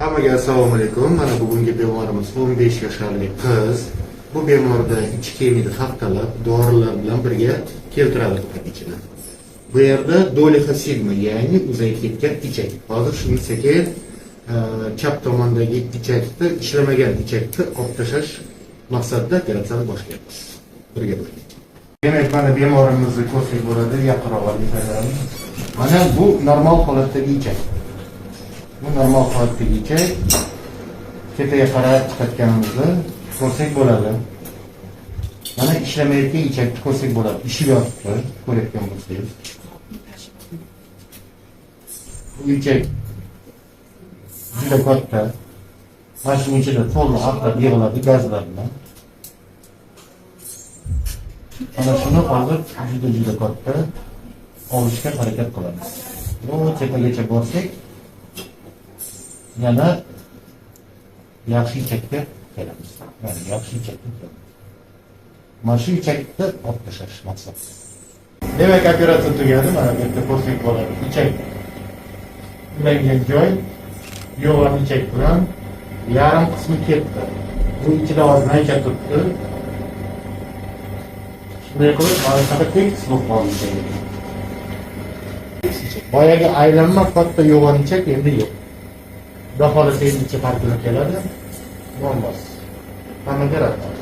Hammaga assalomu alaykum. Mana bugungi bemorimiz 15 yoshli qiz. Bu bemorda ichi kemiyni haftalab dorilar bilan birga keltiradi ichini. Bu yerda dolixa sigma, ya'ni uzayib ketgan ichak. Hozir shuni sekin chap tomondagi ichakni, ishlamagan ichakni olib tashlash maqsadida operatsiyani boshlaymiz. Birga bo'ling. Demak, mana bemorimizni ko'rsak bo'ladi, yaqinroq oling. Mana bu normal holatdagi ichak. Bu normal holatdagi ichak. Tepaga qarab chiqayotganimizni ko'rsak bo'ladi. Mana ishlamayotgan ichakni ko'rsak bo'ladi. Ishi yotibdi, ko'rayotgan bo'lsangiz. Bu ichak juda katta. Mana shu ichida to'liq aqlab yig'iladi gazlar bilan. Mana shuni hozir juda katta olishga harakat qilamiz. Bu tepagacha borsak, yana yaxshi ichakka kelamiz. Mana yaxshi ichakka kelamiz. Mana shu ichakni olib tashlash maqsad. Demak, operatsiya tugadi. Mana bu yerda ko'rsak bo'ladi. Ichak ulangan joy yo'g'on ichak bilan yarim qismi ketdi. Bu ichida ozgina turibdi. Shunday qilib, mana tekis bo'lib qoldi. Boyagi aylanma katta yo'g'on ichak endi yo'q. Xudo xohlasa ichi parkilib keladi. Bo'lmaz. Hammaga rahmat.